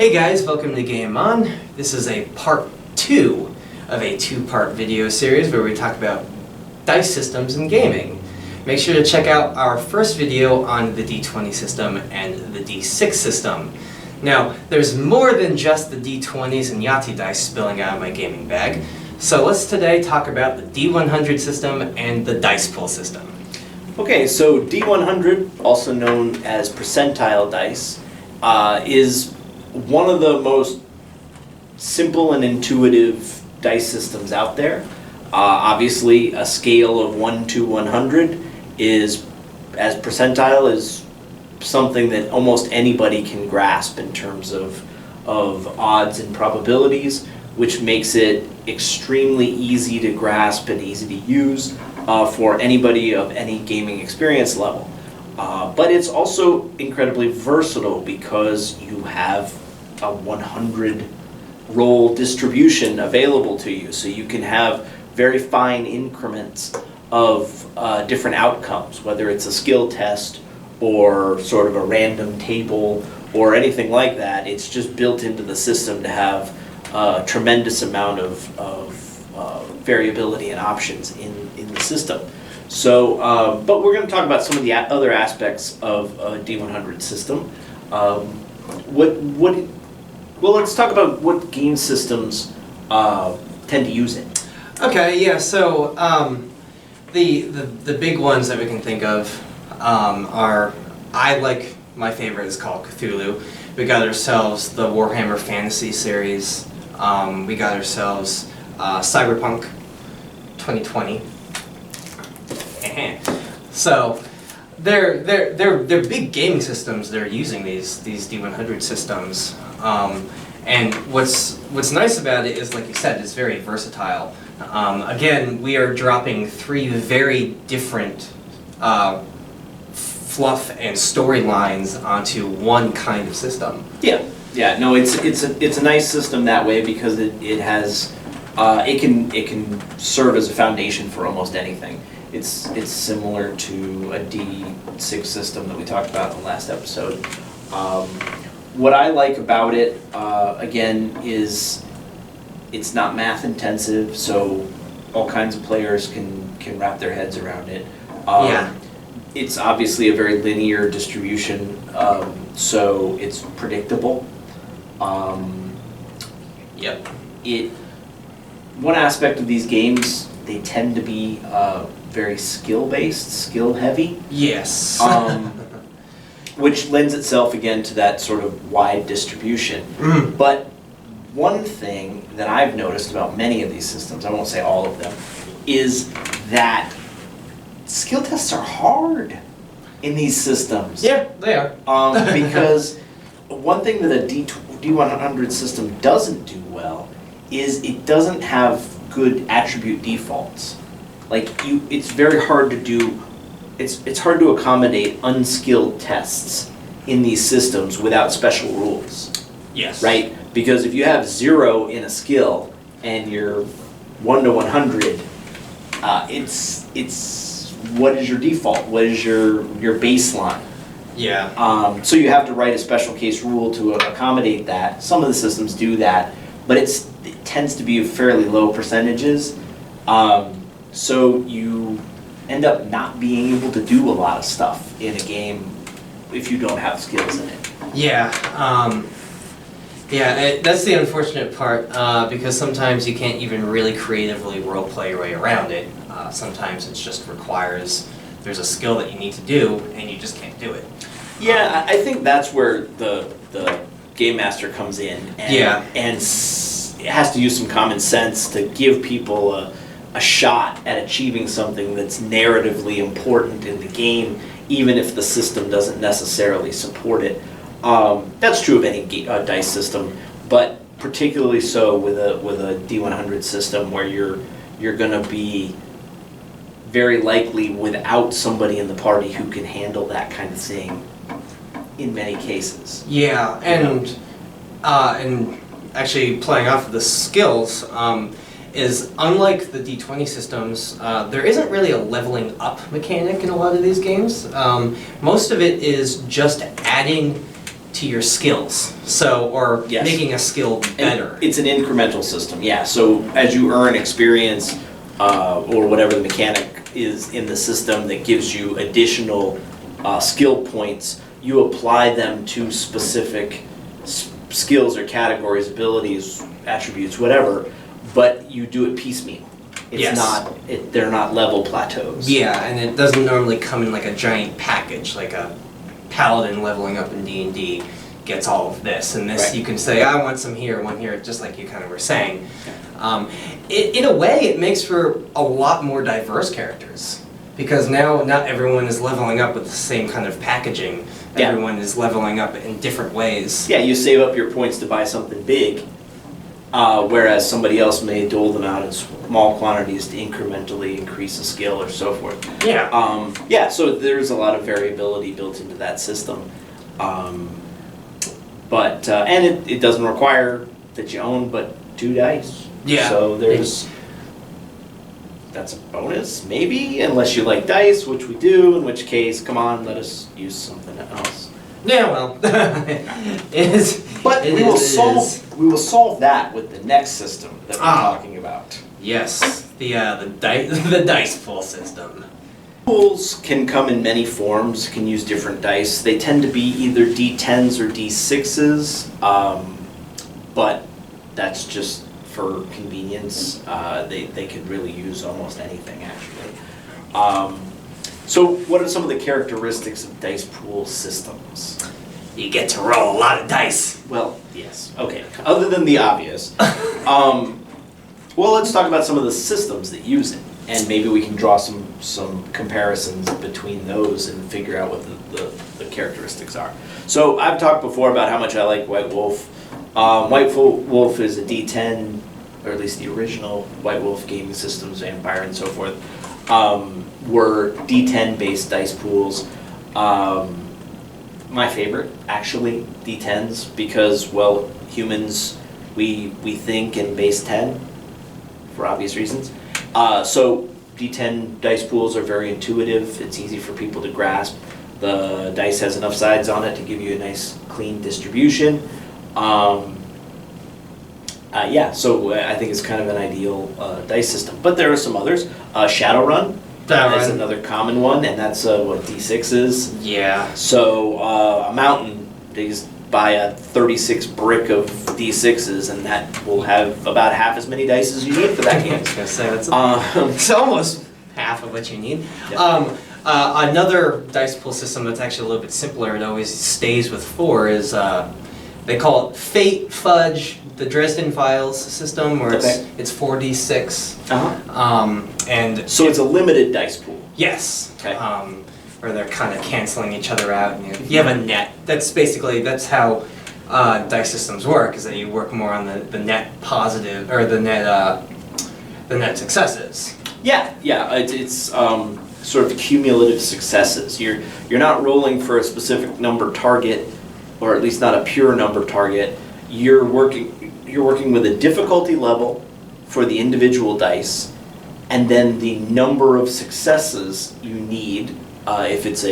Hey guys, welcome to Game On. This is a part 2 of a 2-part video series where we talk about dice systems in gaming. Make sure to check out our first video on the D20 system and the D6 system. Now, there's more than just the D20s and Yahtzee dice spilling out of my gaming bag, so let's today talk about the D100 system and the dice pool system. Okay, so D100, also known as percentile dice, is one of the most simple and intuitive dice systems out there. Obviously, a scale of 1 to 100 is, as percentile, is something that almost anybody can grasp in terms of odds and probabilities, which makes it extremely easy to grasp and easy to use for anybody of any gaming experience level. But it's also incredibly versatile because you have a 100 roll distribution available to you, so you can have very fine increments of different outcomes, whether it's a skill test or sort of a random table or anything like that. It's just built into the system to have a tremendous amount of variability and options in the system. So, but we're going to talk about some of the other aspects of a D100 system. Well, let's talk about what game systems tend to use it. Okay, yeah, so the big ones that we can think of are, my favorite is called Cthulhu. We got ourselves the Warhammer Fantasy series. We got ourselves Cyberpunk 2020. So they're big gaming systems. They're using these D100 systems, and what's nice about it is, like you said, it's very versatile. Again, we are dropping 3 very different fluff and storylines onto one kind of system. Yeah. No, it's a nice system that way because it has it can serve as a foundation for almost anything. It's similar to a D6 system that we talked about in the last episode. What I like about it, again, is it's not math intensive, so all kinds of players can wrap their heads around it. Yeah. It's obviously a very linear distribution, so it's predictable. Yep. One aspect of these games, they tend to be very skill-based, skill-heavy. Yes. Which lends itself again to that sort of wide distribution. But one thing that I've noticed about many of these systems, I won't say all of them, is that skill tests are hard in these systems. Yeah, they are. Because one thing that a D100 system doesn't do well is it doesn't have good attribute defaults. It's very hard to do. It's hard to accommodate unskilled tests in these systems without special rules. Yes. Right? Because if you have 0 in a skill and you're 1 to 100, it's what is your default? What is your baseline? Yeah. So you have to write a special case rule to accommodate that. Some of the systems do that, but it tends to be fairly low percentages. So you end up not being able to do a lot of stuff in a game if you don't have skills in it. Yeah. That's the unfortunate part, because sometimes you can't even really creatively roleplay your way around it. Sometimes it just requires, there's a skill that you need to do, and you just can't do it. Yeah, I think that's where the game master comes in, and has to use some common sense to give people a shot at achieving something that's narratively important in the game, even if the system doesn't necessarily support it. That's true of any dice system, but particularly so with a D100 system where you're going to be very likely without somebody in the party who can handle that kind of thing in many cases. Yeah, and actually playing off of the skills, is unlike the D20 systems, there isn't really a leveling up mechanic in a lot of these games. Most of it is just adding to your skills. So, or Yes. making a skill better. It's an incremental system, yeah. So as you earn experience, or whatever the mechanic is in the system that gives you additional skill points, you apply them to specific skills or categories, abilities, attributes, whatever, but you do it piecemeal. It's Yes. they're not level plateaus. Yeah, and it doesn't normally come in like a giant package, like a paladin leveling up in D&D gets all of this, and this Right. you can say, I want some here, one here, just like you kind of were saying. In a way, it makes for a lot more diverse characters, because now not everyone is leveling up with the same kind of packaging. Yeah. Everyone is leveling up in different ways. Yeah, you save up your points to buy something big, whereas somebody else may dole them out in small quantities to incrementally increase a skill or so forth. Yeah. Yeah, so there's a lot of variability built into that system. But it doesn't require that you own but 2 dice. Yeah. So that's a bonus, maybe, unless you like dice, which we do, in which case, come on, let us use something else. Yeah, well, it is. But it we will is- we will solve that with the next system that we're talking about. Yes, the dice pool system. Pools can come in many forms, can use different dice. They tend to be either D10s or D6s, but that's just for convenience. They could really use almost anything, actually. So what are some of the characteristics of dice pool systems? You get to roll a lot of dice. Well, yes, okay. Other than the obvious. Well, let's talk about some of the systems that use it, and maybe we can draw some comparisons between those and figure out what the characteristics are. So I've talked before about how much I like White Wolf. White Wolf is a D10, or at least the original White Wolf gaming systems, Vampire and so forth, were D10 based dice pools. My favorite, actually, D10s, because, well, humans, we think in base 10, for obvious reasons. So D10 dice pools are very intuitive, it's easy for people to grasp. The dice has enough sides on it to give you a nice, clean distribution. Yeah, so I think it's kind of an ideal dice system. But there are some others. Shadowrun is another common one, and that's what D6 is. Yeah. So a mountain, they just buy a 36 brick of D6s, and that will have about half as many dice as you need for that I game. was gonna say that's Um, almost half of what you need. Yeah. Another dice pool system that's actually a little bit simpler and always stays with 4 is they call it Fate Fudge, the Dresden Files system, where Okay. it's 4d6. Uh-huh. And So it's a limited dice pool. yes, Okay. where they're kind of canceling each other out, and you have a net. That's how dice systems work. Is that you work more on the net positive or the net successes. Yeah, it's sort of cumulative successes. You're not rolling for a specific number target, or at least not a pure number target. You're working with a difficulty level for the individual dice, and then the number of successes you need if it's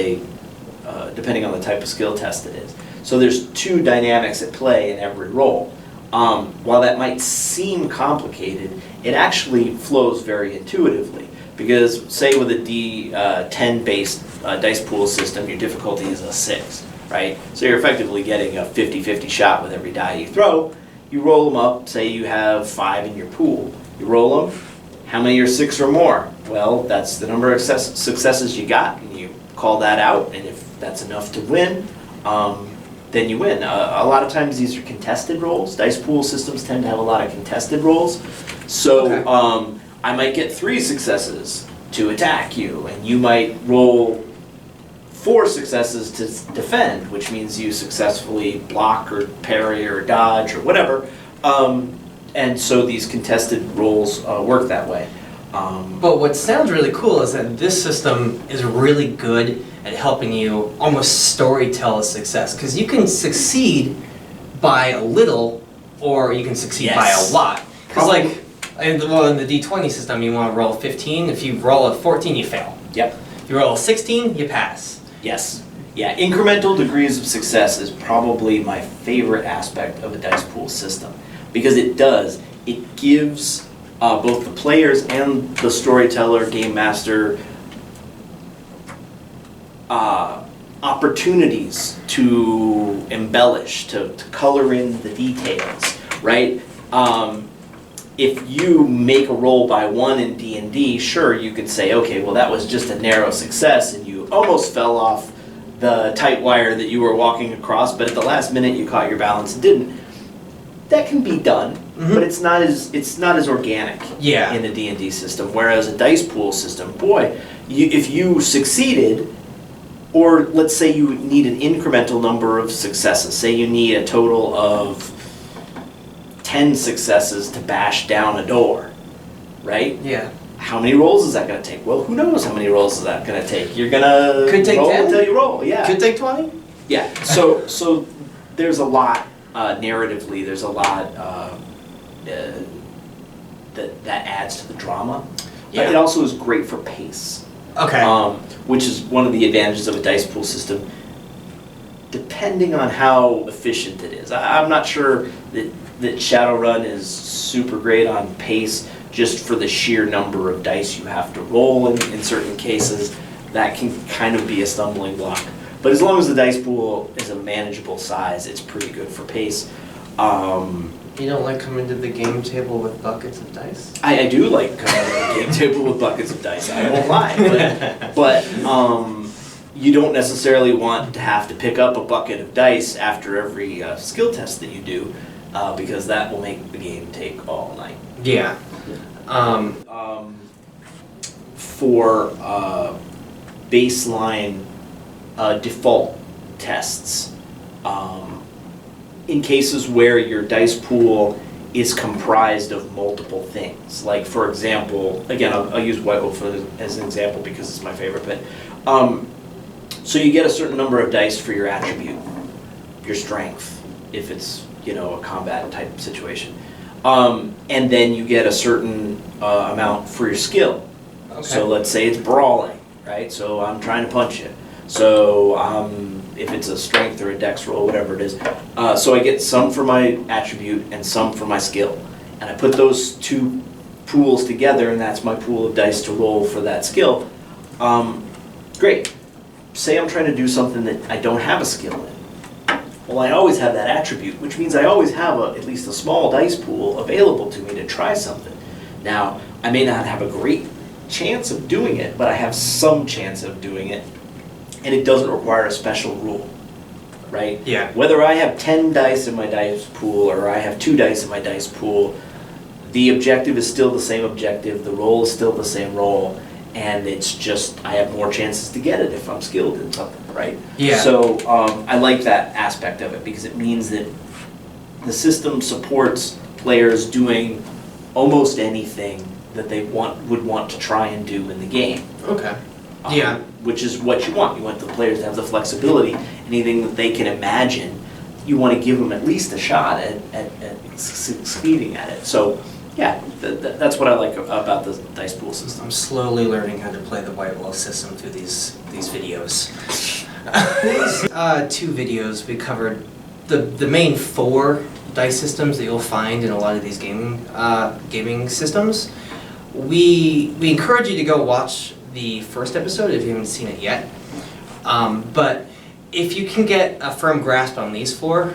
depending on the type of skill test it is. So there's 2 dynamics at play in every roll. While that might seem complicated, it actually flows very intuitively. Because say with a D10 based dice pool system, your difficulty is a 6, right? So you're effectively getting a 50-50 shot with every die you throw. You roll them up, say you have 5 in your pool. You roll them, how many are 6 or more? Well, that's the number of successes you got, and you call that out, and if that's enough to win, then you win. A lot of times these are contested rolls. Dice pool systems tend to have a lot of contested rolls. So Okay. I might get 3 successes to attack you, and you might roll 4 successes to defend, which means you successfully block or parry or dodge or whatever. And so these contested rolls work that way. But what sounds really cool is that this system is really good at helping you almost storytell a success, because you can succeed by a little, or you can succeed by a Yes. lot. Because in the D20 system, you want to roll 15. If you roll a 14, you fail. Yep. If you roll a 16, you pass. Yes. Yeah, incremental degrees of success is probably my favorite aspect of a dice pool system, because it gives both the players and the storyteller, game master, opportunities to embellish, to color in the details, right? If you make a roll by 1 in D&D, sure, you could say, okay, well, that was just a narrow success and you almost fell off the tight wire that you were walking across, but at the last minute you caught your balance and didn't. That can be done, but it's not as organic in the D&D system. Whereas a dice pool system, boy, if you succeeded, or let's say you need an incremental number of successes. Say you need a total of 10 successes to bash down a door, right? Yeah. How many rolls is that going to take? Well, who knows how many rolls is that going to take? You're going to roll 10? until you roll, yeah. Could take 20? Yeah, so there's a lot, narratively, there's a lot that adds to the drama. Yeah. It also is great for pace. Okay. Which is one of the advantages of a dice pool system, depending on how efficient it is. I'm not sure that Shadowrun is super great on pace, just for the sheer number of dice you have to roll in certain cases. That can kind of be a stumbling block. But as long as the dice pool is a manageable size, it's pretty good for pace. You don't like coming to the game table with buckets of dice? I do like coming to the game table with buckets of dice, I won't lie. But you don't necessarily want to have to pick up a bucket of dice after every skill test that you do, because that will make the game take all night. Yeah. For baseline default tests, in cases where your dice pool is comprised of multiple things, like for example, again, I'll use White Wolf as an example because it's my favorite, but so you get a certain number of dice for your attribute, your strength, if it's, a combat type situation. And then you get a certain amount for your skill. Okay. So let's say it's brawling, right? So I'm trying to punch you. So if it's a strength or a dex roll, whatever it is. So I get some for my attribute and some for my skill. And I put those two pools together, and that's my pool of dice to roll for that skill. Great. Say I'm trying to do something that I don't have a skill in. Well, I always have that attribute, which means I always have at least a small dice pool available to me to try something. Now, I may not have a great chance of doing it, but I have some chance of doing it, and it doesn't require a special rule, right? Yeah. Whether I have 10 dice in my dice pool or I have 2 dice in my dice pool, the objective is still the same objective, the roll is still the same roll, and it's just I have more chances to get it if I'm skilled in something, right? Yeah. So I like that aspect of it because it means that the system supports players doing almost anything that they would want to try and do in the game. Okay. Yeah. Which is what you want. You want the players to have the flexibility. Anything that they can imagine, you want to give them at least a shot at succeeding at it. So, yeah, that's what I like about the dice pool system. I'm slowly learning how to play the White Wolf system through these videos. These 2 videos, we covered the main 4 dice systems that you'll find in a lot of these gaming systems. We encourage you to go watch the first episode if you haven't seen it yet. But if you can get a firm grasp on these 4,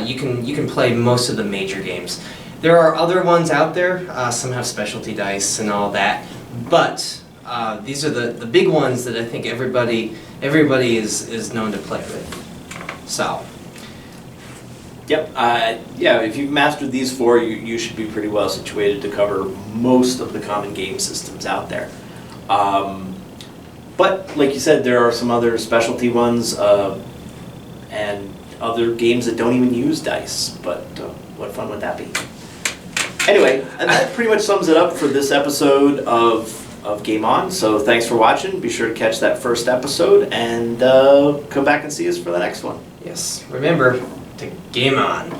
you can play most of the major games. There are other ones out there. Some have specialty dice and all that, but these are the big ones that I think everybody is known to play with. So. Yep. Yeah. If you've mastered these 4, you should be pretty well situated to cover most of the common game systems out there. But like you said, there are some other specialty ones and other games that don't even use dice. But what fun would that be? Anyway, and that pretty much sums it up for this episode of Game On. So thanks for watching. Be sure to catch that first episode and come back and see us for the next one. Yes. Remember to game on.